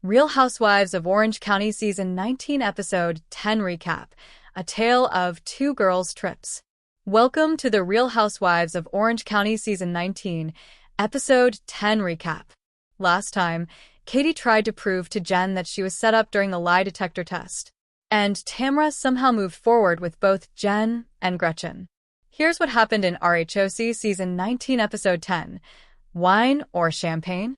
Real Housewives of Orange County Season 19 Episode 10 Recap, A Tale of Two Girls' Trips. Welcome to the Real Housewives of Orange County Season 19, Episode 10 Recap. Last time, Katie tried to prove to Jen that she was set up during the lie detector test. And Tamra somehow moved forward with both Jen and Gretchen. Here's what happened in RHOC Season 19 Episode 10, Wine or Champagne?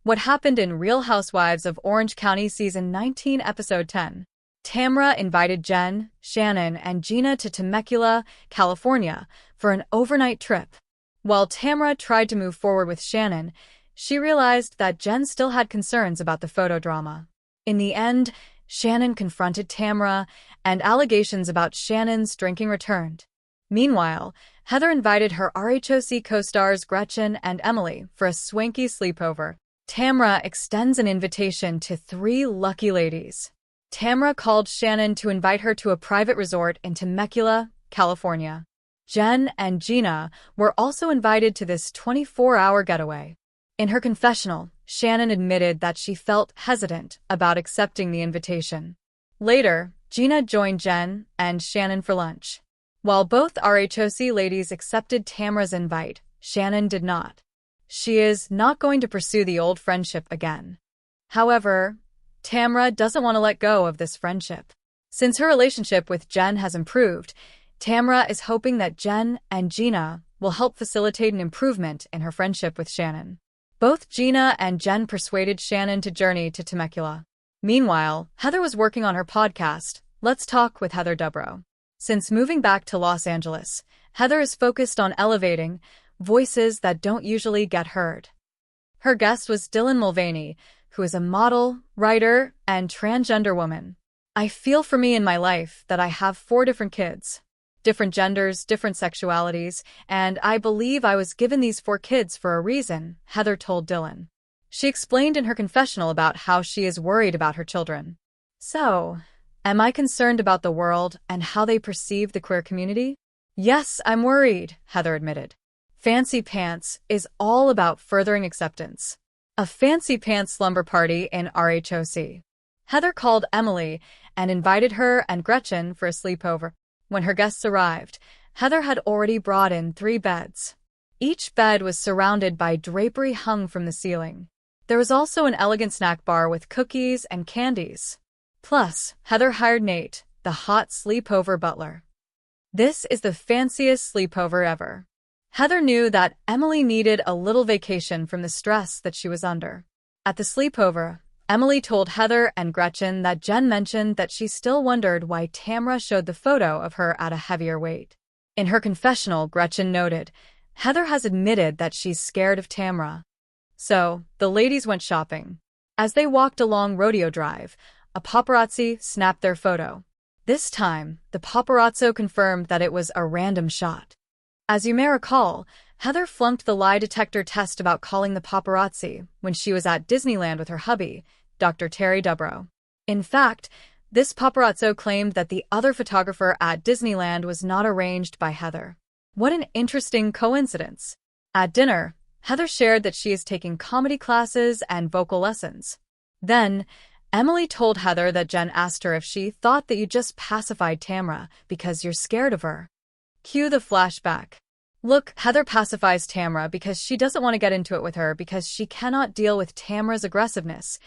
What happened in Real Housewives of Orange County Season 19 Episode 10. Tamra invited Jen, Shannon, and Gina to Temecula, California, for an overnight trip. While Tamra tried to move forward with Shannon, she realized that Jen still had concerns about the photo drama. In the end, Shannon confronted Tamra, and allegations about Shannon's drinking returned. Meanwhile, Heather invited her RHOC co-stars Gretchen and Emily for a swanky sleepover. Tamra extends an invitation to 3 lucky ladies. Tamra called Shannon to invite her to a private resort in Temecula, California. Jen and Gina were also invited to this 24-hour getaway. In her confessional, Shannon admitted that she felt hesitant about accepting the invitation. Later, Gina joined Jen and Shannon for lunch. While both RHOC ladies accepted Tamra's invite, Shannon did not. She is not going to pursue the old friendship again. However, Tamra doesn't want to let go of this friendship. Since her relationship with Jen has improved, Tamra is hoping that Jen and Gina will help facilitate an improvement in her friendship with Shannon. Both Gina and Jen persuaded Shannon to journey to Temecula. Meanwhile, Heather was working on her podcast, Let's Talk with Heather Dubrow. Since moving back to Los Angeles, Heather is focused on elevating voices that don't usually get heard. Her guest was Dylan Mulvaney, who is a model, writer, and transgender woman. I feel for me in my life that I have 4 different kids. Different genders, different sexualities, and I believe I was given these 4 kids for a reason, Heather told Dylan. She explained in her confessional about how she is worried about her children. So, am I concerned about the world and how they perceive the queer community? Yes, I'm worried, Heather admitted. Fancy Pants is all about furthering acceptance. A fancy pants slumber party in RHOC. Heather called Emily and invited her and Gretchen for a sleepover. When her guests arrived, Heather had already brought in 3 beds. Each bed was surrounded by drapery hung from the ceiling. There was also an elegant snack bar with cookies and candies. Plus, Heather hired Nate, the hot sleepover butler. This is the fanciest sleepover ever. Heather knew that Emily needed a little vacation from the stress that she was under. At the sleepover, Emily told Heather and Gretchen that Jen mentioned that she still wondered why Tamra showed the photo of her at a heavier weight. In her confessional, Gretchen noted, Heather has admitted that she's scared of Tamra. So, the ladies went shopping. As they walked along Rodeo Drive, a paparazzi snapped their photo. This time, the paparazzo confirmed that it was a random shot. As you may recall, Heather flunked the lie detector test about calling the paparazzi when she was at Disneyland with her hubby, Dr. Terry Dubrow. In fact, this paparazzo claimed that the other photographer at Disneyland was not arranged by Heather. What an interesting coincidence. At dinner, Heather shared that she is taking comedy classes and vocal lessons. Then, Emily told Heather that Jen asked her if she thought that you just pacified Tamra because you're scared of her. Cue the flashback. Look, Heather pacifies Tamra because she doesn't want to get into it with her because she cannot deal with Tamra's aggressiveness,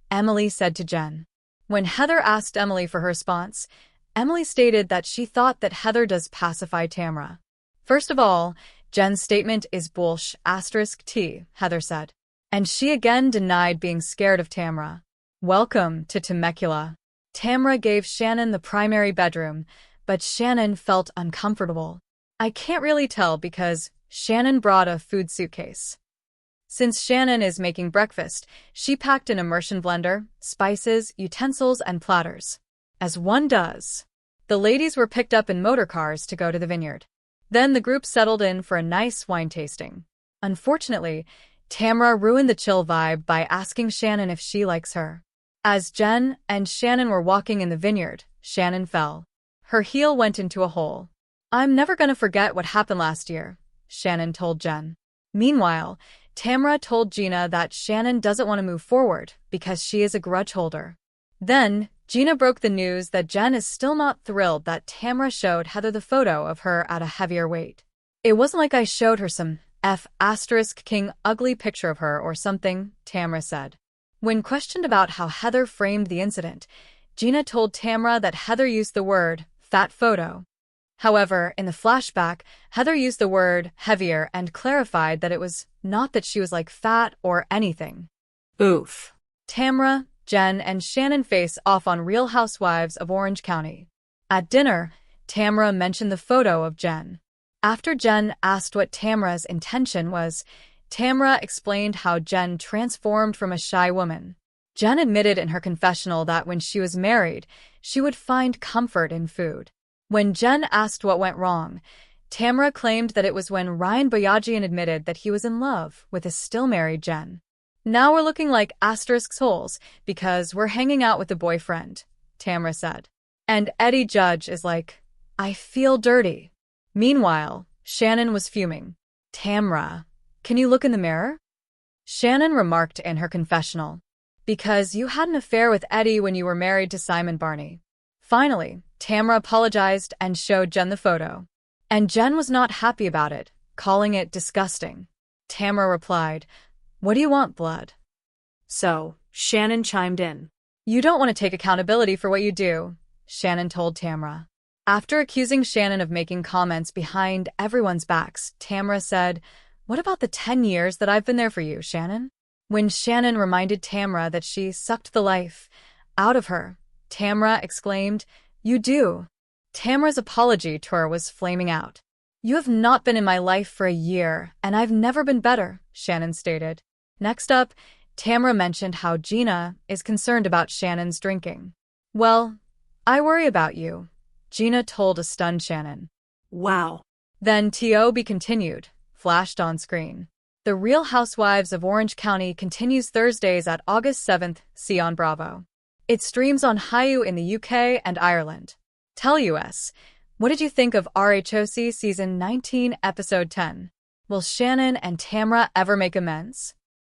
Emily said to Jen. When Heather asked Emily for her response, Emily stated that she thought that Heather does pacify Tamra. First of all, Jen's statement is *T, Heather said. And she again denied being scared of Tamra. Welcome to Temecula. Tamra gave Shannon the primary bedroom, but Shannon felt uncomfortable. I can't really tell because Shannon brought a food suitcase. Since Shannon is making breakfast, she packed an immersion blender, spices, utensils, and platters. As one does. The ladies were picked up in motor cars to go to the vineyard. Then the group settled in for a nice wine tasting. Unfortunately, Tamra ruined the chill vibe by asking Shannon if she likes her. As Jen and Shannon were walking in the vineyard, Shannon fell. Her heel went into a hole. I'm never gonna forget what happened last year, Shannon told Jen. Meanwhile, Tamra told Gina that Shannon doesn't want to move forward because she is a grudge holder. Then, Gina broke the news that Jen is still not thrilled that Tamra showed Heather the photo of her at a heavier weight. It wasn't like I showed her some King ugly picture of her or something, Tamra said. When questioned about how Heather framed the incident, Gina told Tamra that Heather used the word fat photo. However, in the flashback, Heather used the word heavier and clarified that it was not that she was like fat or anything. Oof. Tamra, Jen, and Shannon face off on Real Housewives of Orange County. At dinner, Tamra mentioned the photo of Jen. After Jen asked what Tamra's intention was, Tamra explained how Jen transformed from a shy woman. Jen admitted in her confessional that when she was married, she would find comfort in food. When Jen asked what went wrong, Tamra claimed that it was when Ryan Boyajian admitted that he was in love with a still-married Jen. Now we're looking like holes because we're hanging out with the boyfriend, Tamra said. And Eddie Judge is like, I feel dirty. Meanwhile, Shannon was fuming. Tamra, can you look in the mirror? Shannon remarked in her confessional. Because you had an affair with Eddie when you were married to Simon Barney. Finally, Tamra apologized and showed Jen the photo. And Jen was not happy about it, calling it disgusting. Tamra replied, What do you want, blood? So, Shannon chimed in. You don't want to take accountability for what you do, Shannon told Tamra. After accusing Shannon of making comments behind everyone's backs, Tamra said, What about the 10 years that I've been there for you, Shannon? When Shannon reminded Tamra that she sucked the life out of her, Tamra exclaimed, You do. Tamra's apology to her was flaming out. You have not been in my life for a year, and I've never been better, Shannon stated. Next up, Tamra mentioned how Gina is concerned about Shannon's drinking. Well, I worry about you, Gina told a stunned Shannon. Wow. Then T.O.B. continued, flashed on screen. The Real Housewives of Orange County continues Thursdays at August 7th, see on Bravo. It streams on Hulu in the UK and Ireland. Tell us, what did you think of RHOC Season 19, Episode 10? Will Shannon and Tamra ever make amends?